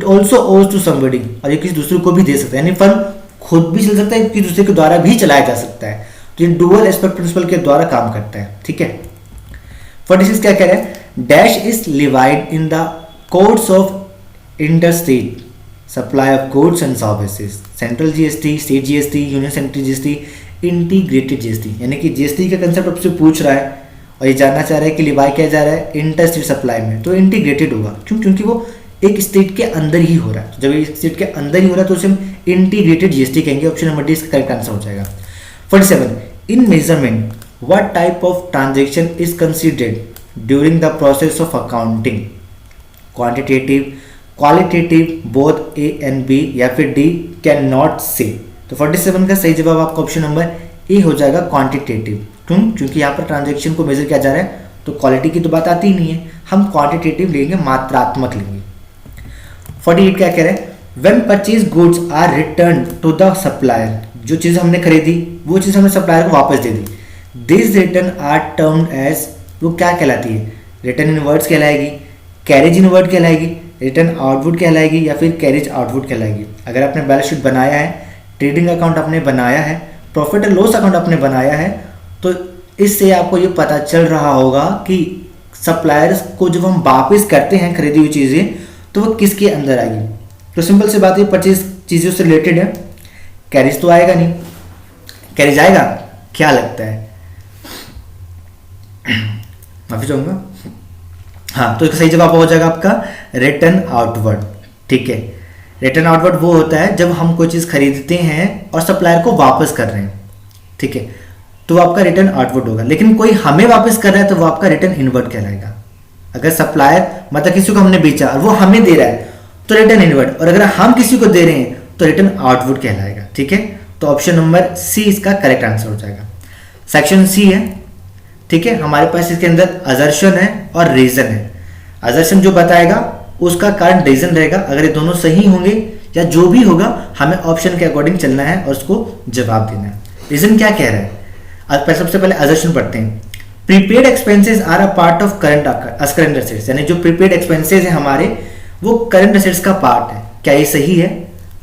also owes to somebody, और ये किसी दूसरे को भी दे सकता है, यानी फर्म खुद भी चल सकता है, किसी दूसरे के द्वारा भी चलाया जा सकता है। तो ये डुअल एस्पेक्ट प्रिंसिपल के द्वारा काम करता है, ठीक है। 46 क्या कह रहे हैं, dash is levied in the codes of interstate supply of goods and services, central GST, state GST, union central GST, integrated GST, यानी कि जीएसटी का कंसेप्ट आपसे पूछ रहा है और ये जानना चाह रहा है कि लिवाई किया जा रहा है इंटरस्टेट सप्लाई में, तो इंटीग्रेटेड होगा, क्यों, क्योंकि वो एक स्टेट के अंदर ही हो रहा है। जब एक स्टेट के अंदर ही हो रहा है तो उसे हम इंटीग्रेटेड जीएसटी कहेंगे। ऑप्शन नंबर डी इसका करेक्ट आंसर हो जाएगा। 47 in measurement what type of transaction is considered during the process of accounting, quantitative, qualitative, both A and B, या फिर डी कैन नॉट से। तो 47 का सही जवाब आपका ऑप्शन नंबर ए हो जाएगा क्वांटिटेटिव, क्यों, क्योंकि यहाँ पर ट्रांजैक्शन को मेजर किया जा रहा है तो क्वालिटी की तो बात आती ही नहीं है, हम क्वांटिटेटिव लेंगे, मात्रात्मक लेंगे। 48 क्या कह रहे हैं, when purchase goods are return to the supplier, जो चीज़ हमने खरीदी वो चीज़ हमने सप्लायर को वापस दे दी, this return are termed as, वो क्या कहलाती है, रिटर्न इनवर्ड्स कहलाएगी, कैरेज इनवर्ड कहलाएगी, रिटर्न आउटवुड कहलाएगी, या फिर कैरेज आउटवुड कहलाएगी। अगर आपने बैलेंस शीट बनाया है, ट्रेडिंग अकाउंट आपने बनाया है, प्रॉफिट एंड लॉस अकाउंट आपने बनाया है, तो इससे आपको ये पता चल रहा होगा कि सप्लायर्स को जब हम वापस करते हैं खरीदी हुई चीज़ें तो वो किसके अंदर आएगी। तो सिंपल सी बात है, परचेज चीज़ों से रिलेटेड है, कैरेज तो आएगा नहीं, कैरेज आएगा, क्या लगता है, माफी चाहूँगा, हाँ, तो इसका सही जवाब हो जाएगा आपका रिटर्न आउटवर्ड, ठीक है। रिटर्न आउटवर्ड वो होता है जब हम कोई चीज़ खरीदते हैं और सप्लायर को वापस कर रहे हैं, ठीक है, तो वो आपका रिटर्न आउटवर्ड होगा। लेकिन कोई हमें वापस कर रहा है तो वो आपका रिटर्न इनवर्ड कहलाएगा। अगर सप्लायर मतलब किसी को हमने बेचा और वो हमें दे रहा है तो रिटर्न इनवर्ड, और अगर हम किसी को दे रहे हैं तो रिटर्न आउटवर्ड कहलाएगा, ठीक है। तो ऑप्शन नंबर सी इसका करेक्ट आंसर हो जाएगा। सेक्शन सी है, ठीक है, हमारे पास इसके अंदर अजर्शन है और रीजन है। अजर्शन जो बताएगा उसका कारण रीजन रहेगा, अगर ये दोनों सही होंगे या जो भी होगा हमें ऑप्शन के अकॉर्डिंग चलना है और उसको जवाब देना है। रीजन क्या कह रहा है, सबसे पहले अजर्शन पढ़ते हैं। Prepaid expenses are a part of current assets, यानी जो प्रीपेड एक्सपेंसेस है हमारे वो करंट असेट्स का पार्ट है, क्या ये सही है।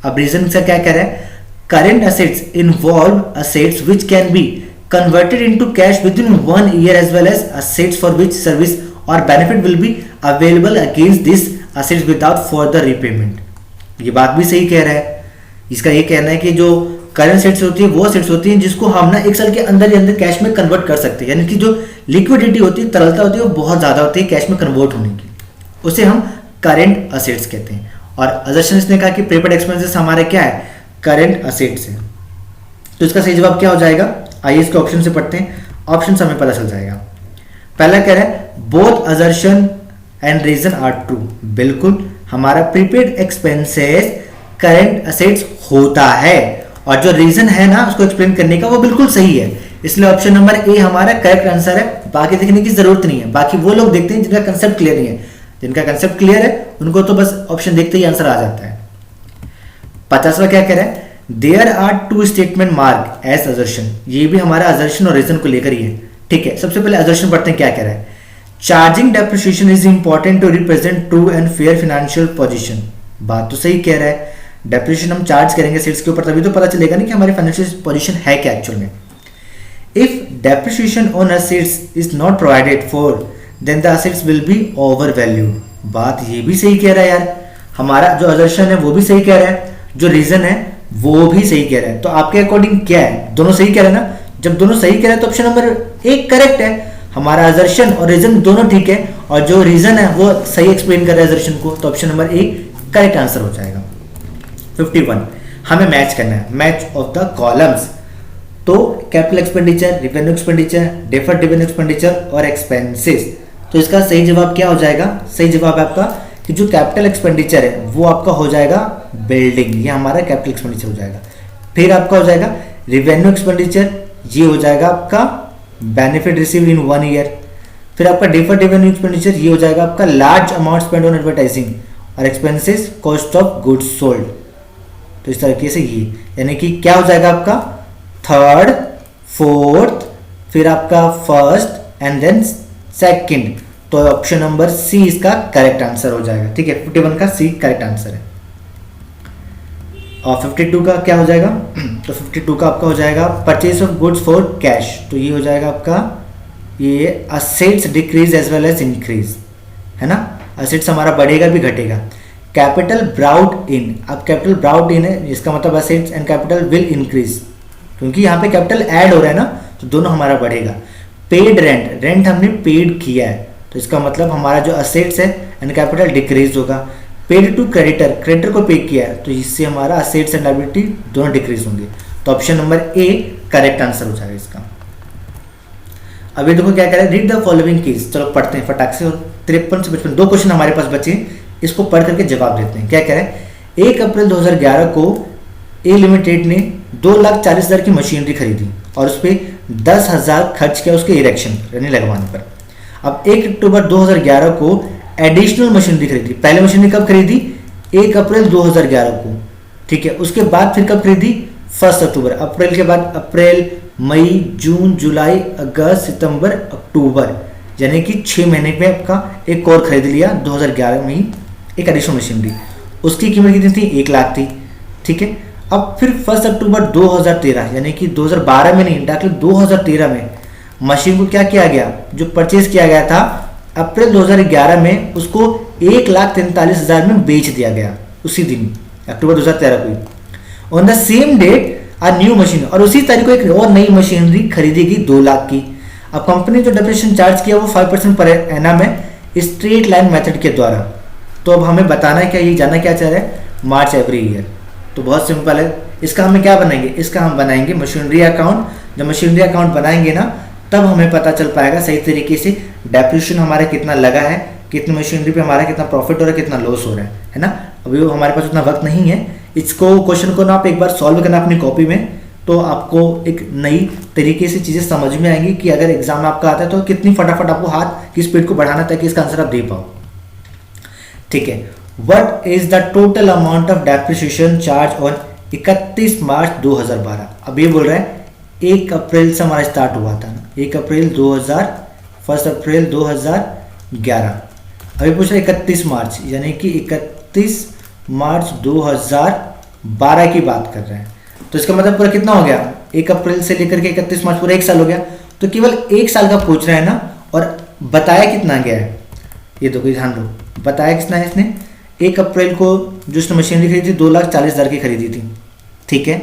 अब रीजन से क्या कह रहा है, current assets involve assets which can be converted into cash within 1 year as well as assets for which service or benefit will be available against this assets without further repayment. ये बात भी सही कह रहा है। इसका ये कहना है कि जो करंट सेट्स होती है वो सेट्स होती हैं जिसको हम ना 1 साल के अंदर ही अंदर कैश में कन्वर्ट कर सकते हैं, यानी कि जो लिक्विडिटी होती है, तरलता होती है, वो बहुत ज़्यादा होती है कैश में कन्वर्ट होने की, उसे हम करेंट असेट्स कहते हैं। और अजर्शन ने कहा कि प्रीपेड एक्सपेंसेस हमारे क्या है, करेंट असेट्स है। तो इसका सही जवाब क्या हो जाएगा, आइए इसके ऑप्शन से पढ़ते हैं, ऑप्शन से हमें पता चल जाएगा। पहला कह रहा है both assertion and reason are true, बिल्कुल हमारा प्रीपेड एक्सपेंसेस करेंट असेट्स होता है, और जो रीजन है ना उसको एक्सप्लेन करने का वो बिल्कुल सही है, इसलिए ऑप्शन नंबर ए हमारा करेक्ट आंसर है। बाकी देखने की जरूरत नहीं है, बाकी वो लोग देखते हैं जिनका कंसेप्ट क्लियर नहीं है, जिनका कंसेप्ट क्लियर है उनको तो बस ऑप्शन देखते ही आंसर आ जाता है। 50वां क्या कह रहा है, there are two statement mark as assertion, ये भी हमारा अजर्शन और रीजन को लेकर ही है। ठीक है, सबसे पहले अजर्शन पढ़ते हैं, क्या कह रहा है, charging depreciation is important to represent true and fair financial position. बात तो सही कह रहा है, डेप्रिसिएशन हम चार्ज करेंगे सेट्स के ऊपर तभी तो पता चलेगा ना कि हमारी फाइनेंशियल पोजीशन है क्या एक्चुअल में। If depreciation on assets is not provided for then the assets will be over valued. बात ये भी सही कह रहा है यार, हमारा जो अजर्शन है वो भी सही कह रहा है, जो रीजन है वो भी सही कह रहा है। तो आपके अकॉर्डिंग क्या है, दोनों सही कह रहे हैं ना। जब दोनों सही कह रहे हैं तो ऑप्शन नंबर 1 करेक्ट है, हमारा अजर्शन और रीजन दोनों ठीक है, और जो रीजन है वो सही एक्सप्लेन कर रहा है अजर्शन को, तो ऑप्शन नंबर 1 करेक्ट आंसर हो जाएगा। 51 हमें मैच करना है, मैच ऑफ द कॉलम्स। तो capital expenditure, revenue expenditure, deferred revenue expenditure और एक्सपेंसेस। तो इसका सही जवाब क्या हो जाएगा, सही जवाब है आपका कि जो कैपिटल एक्सपेंडिचर है वो आपका हो जाएगा बिल्डिंग, ये हमारा कैपिटल एक्सपेंडिचर हो जाएगा। फिर आपका हो जाएगा रेवेन्यू एक्सपेंडिचर, ये हो जाएगा आपका बेनिफिट रिसीव इन 1 ईयर। फिर आपका डेफर्ड रेवेन्यू एक्सपेंडिचर, ये हो जाएगा आपका large amount spend on advertising, और expenses cost of goods sold. तो इस तरीके से ये यानी कि क्या हो जाएगा आपका थर्ड, फोर्थ, फिर आपका फर्स्ट एंड देन सेकंड। तो ऑप्शन नंबर सी इसका करेक्ट आंसर हो जाएगा। ठीक है, 51 का सी करेक्ट आंसर है। और 52 का क्या हो जाएगा, तो 52 का आपका हो जाएगा purchase of goods for cash. तो ये हो जाएगा आपका ये assets decrease as well as increase, है ना, असेट्स हमारा बढ़ेगा भी घटेगा। कैपिटल ब्राउट इन, अब कैपिटल ब्राउट इन है, इसका मतलब assets and capital will increase, क्योंकि यहाँ पे कैपिटल ऐड हो रहा है ना, तो दोनों हमारा बढ़ेगा। पेड रेंट, रेंट हमने पेड किया है, तो इसका मतलब हमारा जो असेट्स है एंड कैपिटल डिक्रीज होगा। पेड टू क्रेडिटर, क्रेडिटर को पे किया है, तो इससे हमारा असेट्स एंड लायबिलिटी दोनों डिक्रीज होंगे। तो option number A correct answer हो जाएगा इसका। अभी देखो क्या कह रहा है, रीड द फॉलोइंग केस। चलो पढ़ते हैं फटाक से। और 53 से 55 2 क्वेश्चन हमारे पास बचे हैं, इसको पढ़ करके जवाब देते हैं। क्या कह रहा है, 1 अप्रैल 2011 को ए लिमिटेड ने 2,40,000 की मशीनरी खरीदी और उस पर 10,000 खर्च किया उसके इरेक्शन यानी लगवाने पर। अब 1 अक्टूबर 2011 को एडिशनल मशीनरी खरीदी। पहले मशीनरी कब खरीदी, 1 अप्रैल 2011 को, ठीक है। उसके बाद फिर कब खरीदी, 1 अक्टूबर। अप्रैल के बाद अप्रैल, मई, जून, जुलाई, अगस्त, सितंबर, अक्टूबर, यानी कि 6 महीने पे आपका एक और खरीद लिया 2011 में ही एक एडिशनल मशीनरी। उसकी कीमत कितनी थी, 1 लाख थी, ठीक है। अब फिर 1 अक्टूबर 2013 यानी कि 2012 में नहीं, डायरेक्टली 2013 में मशीन को क्या किया गया, जो परचेज किया गया था अप्रैल 2011 में, उसको 1,43,000 में बेच दिया गया उसी दिन, अक्टूबर 2013 को। On the same date a new machine, और उसी तारीख को एक और नई मशीनरी खरीदी गई 2 लाख की। अब कंपनी जो डेप्रिसिएशन चार्ज किया वो 5% पर एनम है स्ट्रेट लाइन मेथड के द्वारा। तो अब हमें बताना है क्या, ये जानना क्या चाह रहा है, मार्च एवरी ईयर। तो बहुत सिंपल है, इसका हमें क्या बनाएंगे, इसका हम बनाएंगे मशीनरी अकाउंट। जब मशीनरी अकाउंट बनाएंगे ना, तब हमें पता चल पाएगा सही तरीके से डेप्रिसिएशन हमारा कितना लगा है, कितनी मशीनरी पे हमारा कितना प्रॉफिट हो रहा है, कितना लॉस हो रहा है ना। अभी हमारे पास उतना वक्त नहीं है, इसको क्वेश्चन को ना आप एक बार सॉल्व करना अपनी कॉपी में, तो आपको एक नई तरीके से चीज़ें समझ में आएंगी कि अगर एग्जाम आपका आता है तो कितनी फटाफट आपको हाथ की स्पीड को बढ़ाना ताकि इसका आंसर आप दे पाओ, ठीक है। What is the total amount of depreciation charge on 31 मार्च 2012। अब ये बोल रहा है 1 अप्रैल से हमारा स्टार्ट हुआ था ना, 1 अप्रैल 2011। अभी पूछ रहा है 31 मार्च, यानी कि 31 मार्च 2012 की बात कर रहे हैं। तो इसका मतलब पूरा कितना हो गया, 1 अप्रैल से लेकर के 31 मार्च पूरा 1 साल हो गया। तो केवल 1 साल का पूछ रहा है ना, और बताया कितना गया है, ये तो कोई ध्यान दो, बताया कितना है इसने, 1 अप्रैल को जो उसने मशीनरी खरीदी थी 2,40,000 की खरीदी थी, ठीक है,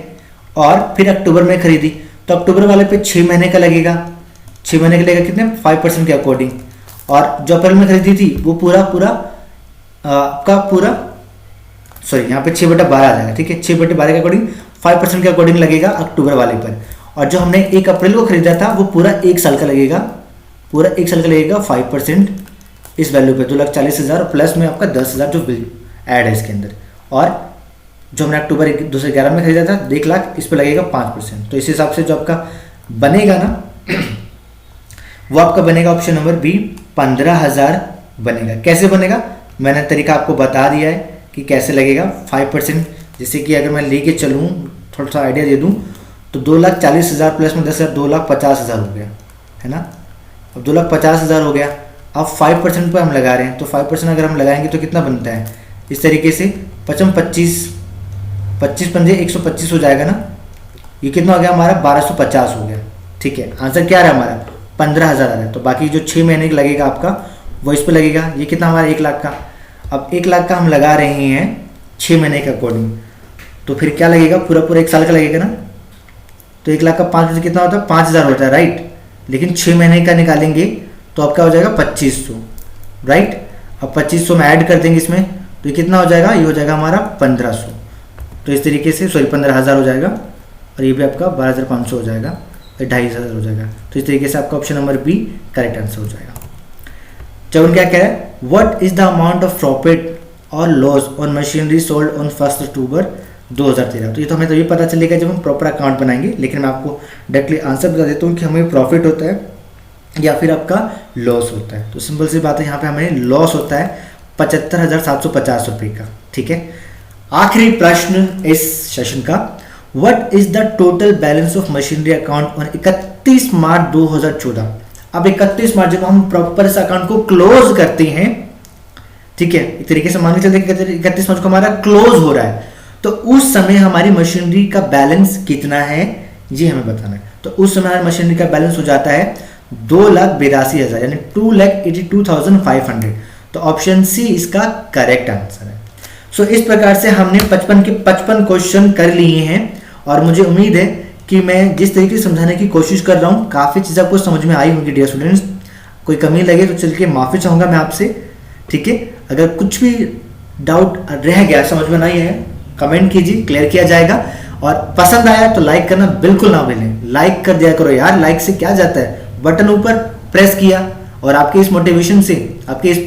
और फिर अक्टूबर में खरीदी, तो अक्टूबर वाले पे 6 महीने का लगेगा, 6 महीने का लगेगा कितने, 5% के अकॉर्डिंग। और जो अप्रैल में खरीदी थी वो पूरा सॉरी यहाँ पे 6/12 आ जाएगा, ठीक है, 6/12 के अकॉर्डिंग 5% के अकॉर्डिंग लगेगा अक्टूबर वाले पर। और जो हमने 1 अप्रैल को खरीदा था वो पूरा 1 साल का लगेगा, पूरा 1 साल का लगेगा 5% इस वैल्यू पे, 2,40,000 प्लस में आपका 10,000 जो बिल ऐड है इसके अंदर। और जो हमने अक्टूबर 2011 में खरीदा था 1 लाख, इस पर लगेगा 5%। तो इस हिसाब से जो आपका बनेगा ना वो आपका बनेगा ऑप्शन नंबर बी, 15,000 बनेगा। कैसे बनेगा, मैंने तरीका आपको बता दिया है कि कैसे लगेगा 5%। जैसे कि अगर मैं लेके चलूँ, थोड़ा सा आइडिया दे दूँ, तो 2,40,000 प्लस में 10,000, 2,50,000 हो गया, है ना। अब 2,50,000 हो गया, अब 5% पर हम लगा रहे हैं, तो 5% अगर हम लगाएंगे तो कितना बनता है, इस तरीके से 25 पंजे 125 हो जाएगा ना, ये कितना हो गया हमारा 1,250 हो गया, ठीक है। आंसर क्या रहा हमारा 15,000 आ रहा है। तो बाकी जो 6 महीने का लगेगा आपका वो इस पर लगेगा, ये कितना हमारा 1 लाख का। अब 1 लाख का हम लगा रहे हैं 6 महीने के अकॉर्डिंग, तो फिर क्या लगेगा, पूरा 1 साल का लगेगा ना। तो 1 लाख का 5 कितना होता है, 5,000 होता है, राइट। लेकिन 6 महीने का निकालेंगे तो आपका हो जाएगा 2,500, राइट। अब 2,500 में ऐड कर देंगे इसमें, तो ये कितना हो जाएगा, ये हो जाएगा हमारा 1,500। तो इस तरीके से 15,000 हो जाएगा, और ये भी आपका 12,500 हो जाएगा, 2,500 हो जाएगा। तो इस तरीके से आपका option number B correct answer हो जाएगा। चलो क्या कह रहा है, what is the amount of profit और loss on machinery sold on 1 October 2013। तो ये तो हमें तभी पता चलेगा जब हम प्रॉपर अकाउंट बनाएंगे, लेकिन मैं आपको डायरेक्टली आंसर बता देता हूँ कि हमें प्रॉफिट होता है या फिर आपका लॉस होता है। तो सिंपल सी बात है, यहाँ पे हमें लॉस होता है 75,750 रुपये का, ठीक है। आखिरी प्रश्न इस सेशन का, what is the total balance of machinery account on 31 मार्च 2014। अब 31 मार्च जब हम प्रॉपर इस अकाउंट को क्लोज करते हैं, ठीक है, एक तरीके से मान के चलते 31 मार्च को हमारा क्लोज हो रहा है, तो उस समय हमारी मशीनरी का बैलेंस कितना है ये हमें बताना है। तो उस समय हमारी मशीनरी का बैलेंस हो जाता है 2,82,000 यानी 2,82,500। तो ऑप्शन सी इसका करेक्ट आंसर है। सो इस प्रकार से हमने 55 के 55 क्वेश्चन कर लिए हैं, और मुझे उम्मीद है कि मैं जिस तरीके से समझाने की कोशिश कर रहा हूँ काफ़ी चीज़ें आपको समझ में आई होंगी डियर स्टूडेंट्स। कोई कमी लगे तो चल के माफ़ी चाहूँगा मैं आपसे, ठीक है। अगर कुछ भी डाउट रह गया, समझ में नहीं है, कमेंट कीजिए, क्लियर किया जाएगा। और पसंद आया तो लाइक करना बिल्कुल ना भूलें, लाइक कर दिया करो यार, लाइक से क्या जाता है, बटन ऊपर प्रेस किया, और आपके इस मोटिवेशन से, आपके इस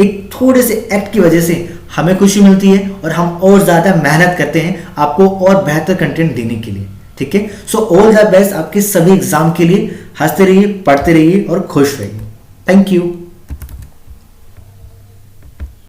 एक थोड़े से एक्ट की वजह से हमें खुशी मिलती है, और हम और ज़्यादा मेहनत करते हैं आपको और बेहतर कंटेंट देने के लिए, ठीक है। सो ऑल द बेस्ट आपके सभी एग्जाम के लिए। हंसते रहिए, पढ़ते रहिए और खुश रहिए। Thank you.